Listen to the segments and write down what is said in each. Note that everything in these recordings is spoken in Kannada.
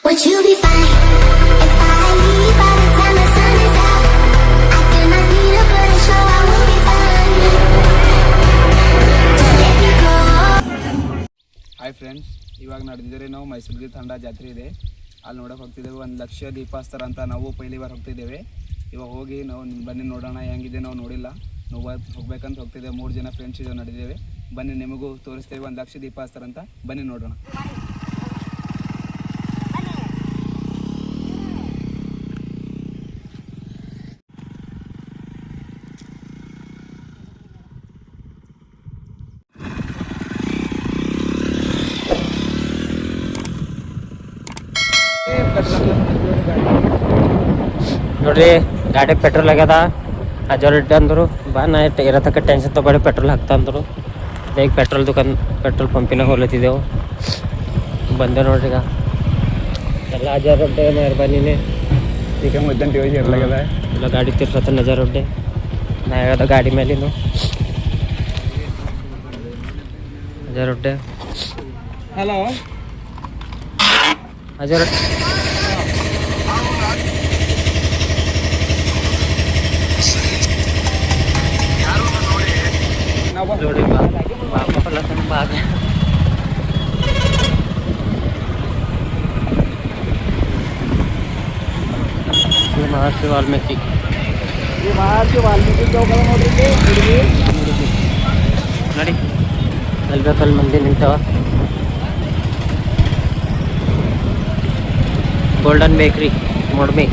Would you be fine if I leave by the time the sun is out? I do not need a good show, I will be fine. Just let me go. Hi friends, ಇವಾಗ ನಡೆದಿದ್ರೆ ನಾವು ಮೈಸೂರಿಗೆ ತಂಡ ಜಾತ್ರೆ ಇದೆ, ಅಲ್ಲಿ ನೋಡೋಕೆ ಹೋಗ್ತಿದ್ದೇವೆ. 1,00,000 ದೀಪಾಸ್ತರ ಅಂತ ನಾವು ಪೈಲಿ ಬಾರ್ ಹೋಗ್ತಿದ್ದೇವೆ. ಇವಾಗ ಹೋಗಿ ನಾವು ಬನ್ನಿ ನೋಡೋಣ ಹೆಂಗಿದೆ, ನಾವು ನೋಡಿಲ್ಲ, ನಾವು ಹೋಗ್ಬೇಕಂತ ಹೋಗ್ತಿದ್ದೇವೆ. 3 ಜನ ಫ್ರೆಂಡ್ಸ್ ಇದು ನಡೆದಿದ್ದೇವೆ. ಬನ್ನಿ ನಿಮಗೂ ತೋರಿಸ್ತೇವೆ 1,00,000 ದೀಪಾಸ್ತರ ಅಂತ. ಬನ್ನಿ ನೋಡೋಣ. ನೋಡ್ರಿ, ಗಾಡಿ ಪೆಟ್ರೋಲ್ ಆಗ್ಯದ. ಅಜಾರಿಟಿ ಅಂದರು ಬಾ ನಾ ಇರತಕ್ಕ ಟೆನ್ಷನ್ ತೊಗೊಳ್ಳಿ, ಪೆಟ್ರೋಲ್ ಹಾಕ್ತಾ ಅಂದರು. ಈಗ ಪೆಟ್ರೋಲ್ ಪಂಪಿನಾಗ ಹೋಲತ್ತಿದ್ದೆವು. ಬಂದೆ ನೋಡ್ರಿ, ಈಗ ಎಲ್ಲ ಅಜಾರೊಡ್ಡೆ ಮೆಹರ್ಬಾನಿನೇ. ಈಗ ಎಲ್ಲ ಗಾಡಿ ತಿರ್ಸತ್ತ ನಜಾರೊಡ್ಡೆ ನಾ ಹೇಳ್ದ ಗಾಡಿ ಮೇಲಿನ ಅಜಾರೊಡ್ಡೆ. ಹಲೋ ಅಜಾರೊಡ್ಡೆ ನೋಡಿ ಬಾಗ ಮಹರ್ಷಿ ವಾಲ್ಮೀಕಿ ನೋಡಿ, ಅಲ್ಲಿ ಬೇಕಲ್ಲಿ ಮಂದಿ ನಿಂತವ. ಗೋಲ್ಡನ್ ಬೇಕ್ರಿ ಮೊಡ್ಮಿ.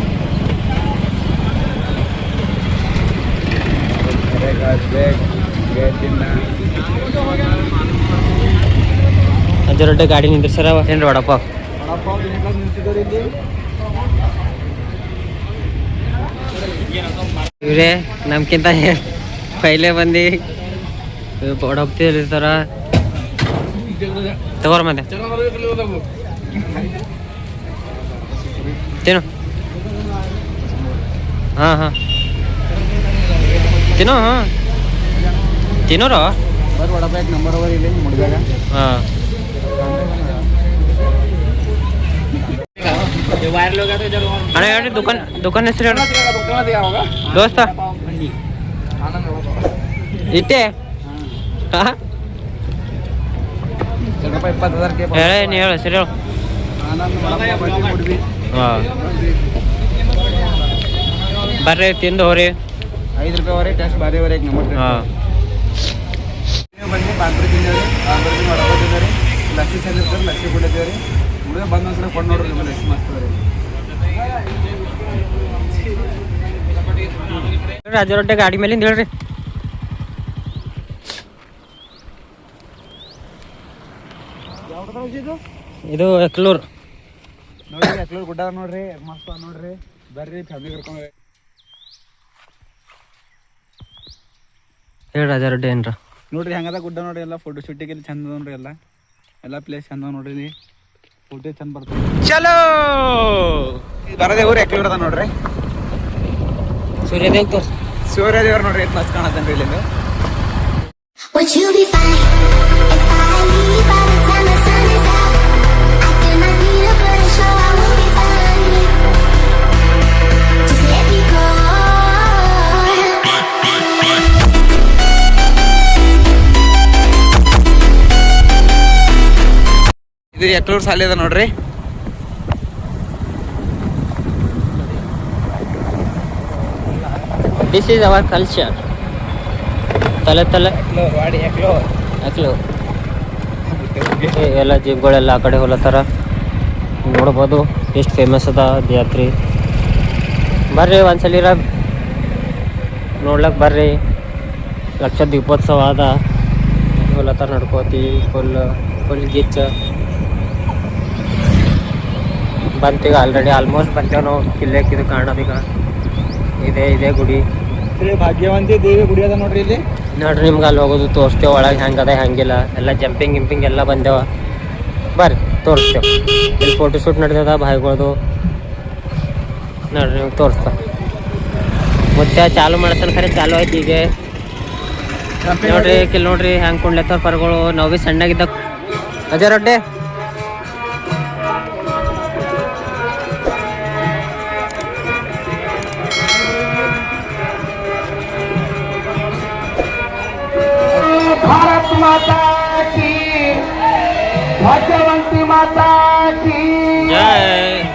ಅಜರೊಡ್ಡೆ ಗಾಡಿ ನಿಂದ್ರಿಸ್ಯಾರ. ಏನು ವಡಪ್ಪ ಇವ್ರೆ ನಮ್ಗಿಂತ ಪೈಲೆ ಬಂದು ಹೋಗ್ತಿರ್ತಾರ. ತಗೋರ ಮತ್ತೆ ತಿನ್ನು. ಹಾಂ ತಿನ್ನೋ. ತಿನ್ನೋರು ನಂಬರ್ ಇಲ್ಲಿ ಮುಡ್ದಾಗ. ಹಾಂ ಅಣ್ಣ ಹೇಳ್ರಿ, ದುಕಾನ್ ಹೆಸರು ಹೇಳಿ ದೋಸ್ತ. ಇಟ್ಟೆ ಹಾಂ ಹೇಳ, ನೀ ಹೇಳು ಸರಿ ಹೇಳು. ಹಾಂ ಬರ್ರಿ ತಿಂದು ಹೋರಿ. 5 ರೂಪಾಯಿ ಟೆಸ್ಟ್ ಬಾರಿವರೆಗೆ ನಂಬರ್. ಹಾಂ ಬನ್ನಿ, ಪಾನ್ಪುರಿ ತಿಂದೇವ್ರಿ, ಪಾನ್ಪುರಿ ಹೊರಗೆ ತಿಂದೇವ್ರಿ. ಲಸ್ಸಿ ಚಂದ ಇರ್ತಾರೆ, ಲಸ್ಸಿ ಕುಡಿದೇವ್ರಿ. ಹುಡುಗ ಬಂದು ಒಂದ್ಸಲ ಕೊಂಡು ನೋಡ್ರಿ, ನಿಮ್ಮ ಲಸ್ಸಿ ಮಸ್ತ್ ಅದ ರೀ. ರಾಜರೊಡ್ಡೆ ಗಾಡಿ ಮೇಲಿಂದ ಹೇಳ್ರಿ. ಇದು ಎಕ್ಲೂರ್ ನೋಡ್ರಿ, ಎಕ್ಲೂರ್ ಗುಡ್ಡ ನೋಡ್ರಿ, ಮಸ್ತ್ ನೋಡ್ರಿ. ಬರ್ರಿ ಫ್ಯಾಮಿಲಿ ಕರ್ಕೊಂಡು. ಹೇಳಿ ರಾಜರೊಡ್ಡೆ ಏನ್ರ ನೋಡ್ರಿ ಹೆಂಗದ ಗುಡ್ಡ ನೋಡ್ರಿ. ಎಲ್ಲ ಫೋಟೋ ಶೂಟಿಗೆ ಇಲ್ಲಿ ಚಂದ ನೋಡ್ರಿ. ಎಲ್ಲ ಪ್ಲೇಸ್ ಚಂದ ನೋಡ್ರಿ. ಫೋಟೋ ಚಂದ ಬರ್ತದೆ. ಚಲೋ ಬರದೇ ಊರು ಎಕ್ಲೂರ್ ಅದ ನೋಡ್ರಿ. ಸೂರ್ಯದೇವ್ ತೋರ್ಸಿ. ಸೂರ್ಯದೇವ್ರು ನೋಡ್ರಿ, ಎಷ್ಟು ಮಸ್ತ್ ಕಾಣತ್ತೇನ್ರಿ ಇಲ್ಲಿಂದ. Would you be fine if I leave by the time the sun is out? I do not need a good show, I will be fine. Just let me go. ಇದು ಎಕ್ಲೂರ್ ಸಾಲಿ ಅದ ನೋಡ್ರಿ. This is our culture. ತಲೆ ಎಕ್ಲೂರ್ ಎಲ್ಲ ಜೀಪ್ಗಳೆಲ್ಲ ಆ ಕಡೆ ಹೋಲತ್ತಾರ. ನೋಡ್ಬೋದು ಎಷ್ಟು ಫೇಮಸ್ ಅದ ಜಾತ್ರೆ. ಬರ್ರಿ ಒಂದ್ಸಲಿರ ನೋಡ್ಲಕ್ಕೆ ಬರ್ರಿ. ಲಕ್ಷ ದೀಪೋತ್ಸವ ಅದ, ಹೋಲತ್ತಾರ ನಡ್ಕೋತಿ. ಫುಲ್ ಗಿಚ್ಚ ಬಂತೀಗ. ಆಲ್ರೆಡಿ ಆಲ್ಮೋಸ್ಟ್ ಬಂತೇವೆ ನಾವು ಕಿಲ್ಲೆಕ್. ಇದು ಕಾಣೋದೀಗ ಇದೇ ಗುಡಿ. ಭಾಗ್ಯವಂತಿ ದೇವಿ ಗುಡಿ ಅದ ನೋಡ್ರಿ ಇಲ್ಲಿ. ನೋಡ್ರಿ, ನಿಮ್ಗೆ ಅಲ್ಲಿ ಹೋಗೋದು ತೋರಿಸ್ತೇವೆ. ಒಳಗೆ ಹೆಂಗದ ಹೆಂಗಿಲ್ಲ ಎಲ್ಲ ಜಂಪಿಂಗ್ ಗಿಂಪಿಂಗ್ ಎಲ್ಲ ಬಂದೇವ. ಬರ್ರಿ ತೋರಿಸ್ತೇವೆ. ಇಲ್ಲಿ ಫೋಟೋ ಶೂಟ್ ನಡೆದದ ಭಾಯಿಗಳದು. ನೋಡ್ರಿ ನಿಮ್ಗೆ ತೋರಿಸ್ತಾ. ಮತ್ತೆ ಚಾಲು ಮಾಡ್ತಾನೆ, ಖರೆ ಚಾಲು ಆಯ್ತು ಈಗ. ನೋಡ್ರಿ ಕಿಲ್ ನೋಡ್ರಿ ಹೆಂಗೆ ಕುಂಡ್ಲತ್ತವ್ರ ಪರ್ಗಳು. ನಾವು ಭೀ ಸಣ್ಣಾಗಿದ್ದ ಅಜರೊಡ್ಡೆ माता की, भाग्यवंती माता की जय।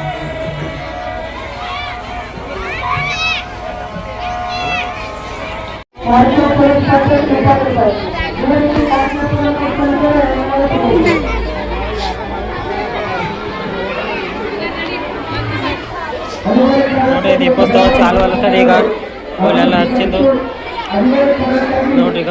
ನೋಡಿ ದೀಪೋತ್ಸವ ಚಾಲು ಅಲ್ಲತ್ತದ ಈಗ ಅವಳೆಲ್ಲ ಹಚ್ಚಿದ್ದು ನೋಡ್ರಿ ಈಗ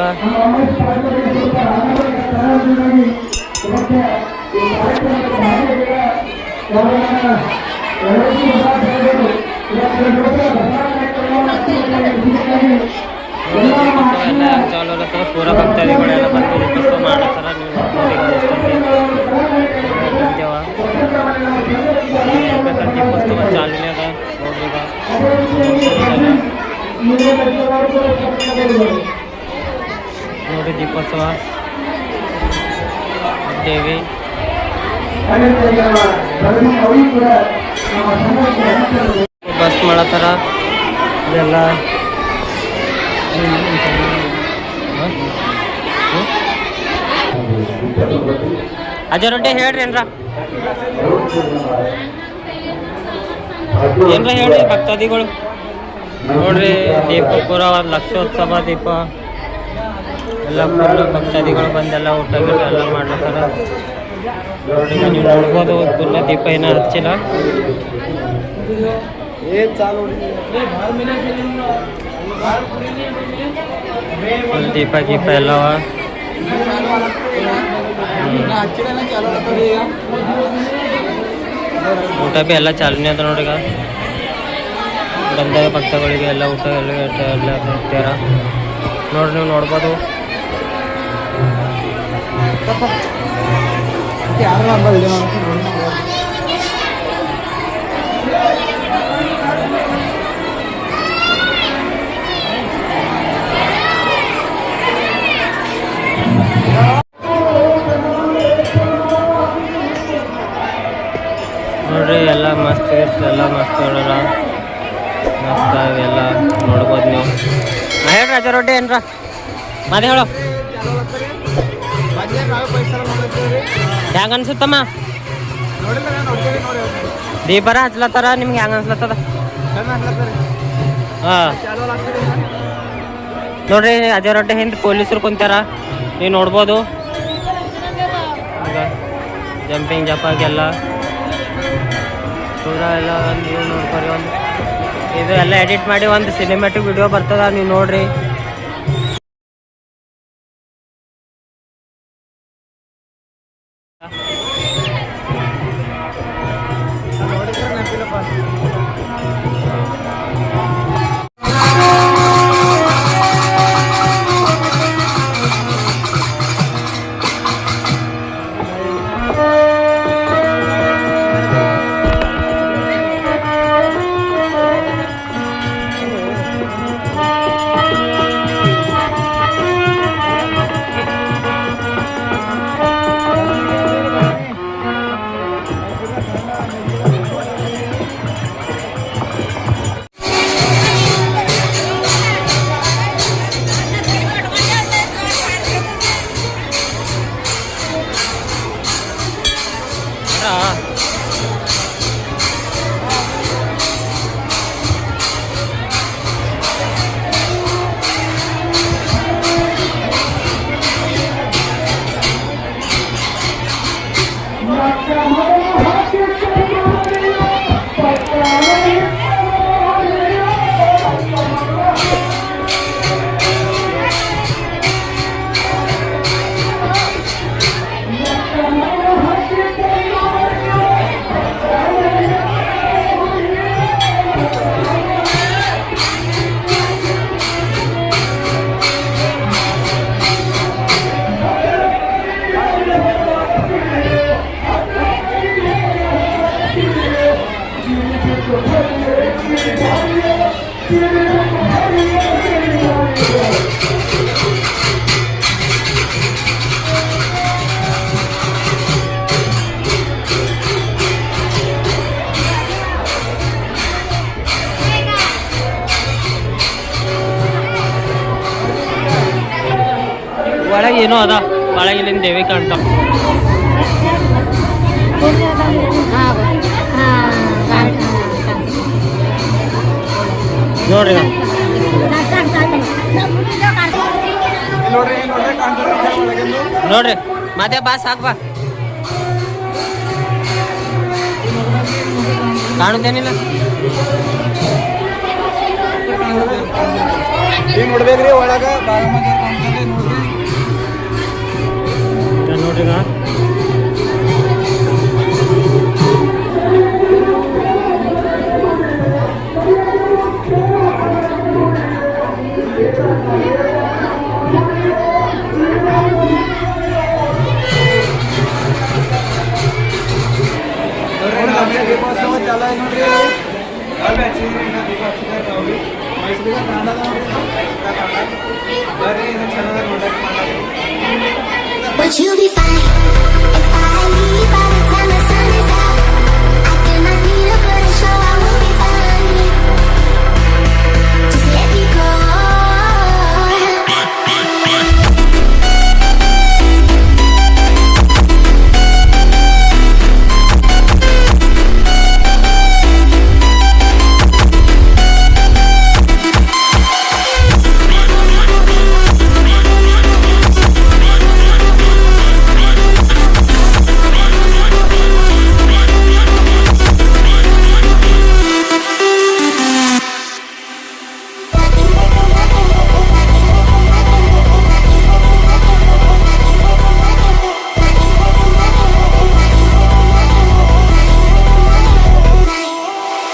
ಎಲ್ಲ ಚಾಲು ಅಲ್ಲತ್ತದ ಪೂರ ಭಕ್ತಾದಿಗಳೆಲ್ಲ ಬಂದು ದೀಪೋತ್ಸವ ಮಾಡತ್ತಾರ. ನೀವು ನೋಡ್ಬೇಕಂತ ದೀಪೋತ್ಸವ ಚಾಲನೆ ಅದ ನೋಡ್ರಿ ನೋಡಿ ದೀಪೋತ್ಸವ ದೇವಿ ಬಸ್ ಮಾಡತ್ತಾರ ಇದೆಲ್ಲ ಅಜಯ್ ರೊಡ್ಡಿ ಹೇಳ್ರಿ ಏನ್ರ ಹೇಳ್ರಿ ಭಕ್ತಾದಿಗಳು ನೋಡ್ರಿ ದೀಪ ಪೂರ ಒಂದು ಲಕ್ಷೋತ್ಸವ ದೀಪ ಎಲ್ಲ ಫುಲ್ ಭಕ್ತಾದಿಗಳು ಬಂದೆಲ್ಲ ಊಟ ಗೀಟ ಎಲ್ಲ ಮಾಡ್ಲತ್ತಾರ ನೋಡಿ ನೀವು ನೋಡ್ಬೋದು ಫುಲ್ ದೀಪ ಏನೂ ಹಚ್ಚಿಲ್ಲ ಫುಲ್ ದೀಪ ಗೀಪ ಎಲ್ಲವ ಊಟ ಭೀ ಎಲ್ಲ ಚಾಲನೆ ಅದ ನೋಡ್ರಿ ಈಗ ಬಂದ ಭಕ್ತಗಳಿಗೆ ಎಲ್ಲ ಊಟ ಎಲ್ಲ ಹಾಕ್ತಾರ ನೋಡ್ರಿ ನೀವು ನೋಡ್ಬೋದು ನೋಡ್ರಿ ಎಲ್ಲ ಮಸ್ತ್ ಎಲ್ಲ ಮಸ್ತ್ ನೋಡೋಣ ಮಸ್ತ್ ಎಲ್ಲ ನೋಡ್ಬೋದು ನೀವು ಹೇಳ್ರಿ ಅಜಯ್ ರೊಡ್ಡಿ ಏನ್ರ ಮತ್ತೆ ಹೇಳು ಹ್ಯಾಂಗ ಅನ್ಸುತ್ತಮ್ಮ ದೀಪರ ಹಚ್ಲತ್ತಾರ ನಿಮ್ಗೆ ಹ್ಯಾಂಗ ಅನ್ಸ್ಲತ್ತದ ಹಾಂ ನೋಡ್ರಿ ಅಜಯ್ ರೊಡ್ಡಿ ಹಿಂದೆ ಪೊಲೀಸರು ಕುಂತಾರ ನೀವು ನೋಡ್ಬೋದು ಈಗ ಜಂಪಿಂಗ್ ಜಪಾಗೆಲ್ಲ ಪೂರ ಎಲ್ಲ ನೀವು ನೋಡ್ಕೊರಿ ಒಂದು ಇದು ಎಲ್ಲ ಎಡಿಟ್ ಮಾಡಿ ಒಂದು ಸಿನಿಮ್ಯಾಟಿಕ್ ವಿಡಿಯೋ ಬರ್ತದ ನೀವು ನೋಡ್ರಿ ಒಳಗೆ ಏನೋ ಅದ ಒಳಗೆ ಇಲ್ಲಿಂದ ದೇವಿ ಕಾಣ್ತಾವ ನೋಡ್ರಿ ನೋಡ್ರಿ ಮತ್ತೆ ಬಾ ಸಾಕ್ ಬಾ ಕಾಣುತ್ತೇನಿಲ್ಲ ಈಗ ನೋಡ್ಬೇಕ್ರಿ ಒಳಗ ಬಾಗಮತಿ ಕಾಣ್ತದೆ ನೋಡ್ರಿ ನೋಡ್ರಿ ದೀಪೋತ್ಸವ ಚಾಲು ಆಯ್ತು ನೋಡ್ರಿ ಮೈಸೂರಿಗೆ ತಾಂಡ ಬರ್ರಿ ಇದು ಚೆನ್ನಾಗಿ ನೋಡಕ್ But you'll be fine if I leave by the time the sun is out. I cannot need to put a show, I will be fine. Just let me go.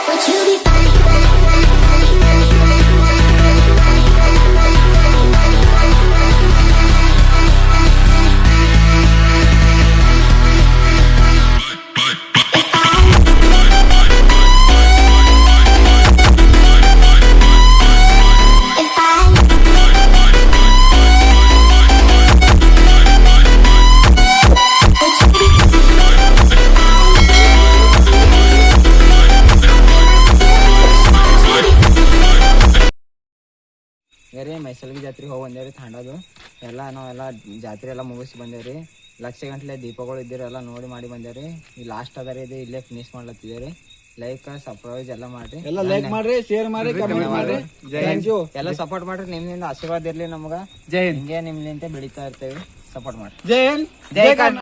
But you'll be fine. If I ರೀ ಮೈಸೂರಿಗೆ ಜಾತ್ರೆಗೆ ಹೋಗಿ ಬಂದೇವ್ರಿ ತಾಂಡದು ಎಲ್ಲ ನಾವೆಲ್ಲ ಜಾತ್ರೆ ಎಲ್ಲ ಮುಗಿಸಿ ಬಂದೇವ್ರಿ ಲಕ್ಷ ಗಂಟ್ಲೆ ದೀಪಗಳು ಇದ್ದೀರಿ ಎಲ್ಲ ನೋಡಿ ಮಾಡಿ ಬಂದೇವ್ರಿ ಈ ಲಾಸ್ಟ್ ಅದ ರೀ ಇದು ಇಲ್ಲೇ ಫಿನಿಶ್ ಮಾಡ್ಲತ್ತಿದೇವ್ರಿ ಲೈಕ್ ಸಬ್ಸ್ಕ್ರೈಬ್ ಎಲ್ಲ ಮಾಡ್ರಿ ಎಲ್ಲ ಲೈಕ್ ಮಾಡ್ರಿ ಶೇರ್ ಮಾಡ್ರಿ ಕಮೆಂಟ್ ಮಾಡ್ರಿ ಥ್ಯಾಂಕ್ ಯು ಎಲ್ಲ ಸಪೋರ್ಟ್ ಮಾಡ್ರಿ ನಿಮ್ಮಿಂದ ಆಶೀರ್ವಾದ ಇರ್ಲಿ ನಮ್ಗ ಜೈ ಹಿಂದ್ ಹಿಂಗೆ ನಿಮ್ಲಿಂದ ಬೆಳೀತಾ ಇರ್ತೇವೆ ಸಪೋರ್ಟ್ ಮಾಡ್ರಿ ಜೈ ಹಿಂದ್ ಜೈ ಕರ್ನಾಟಕ.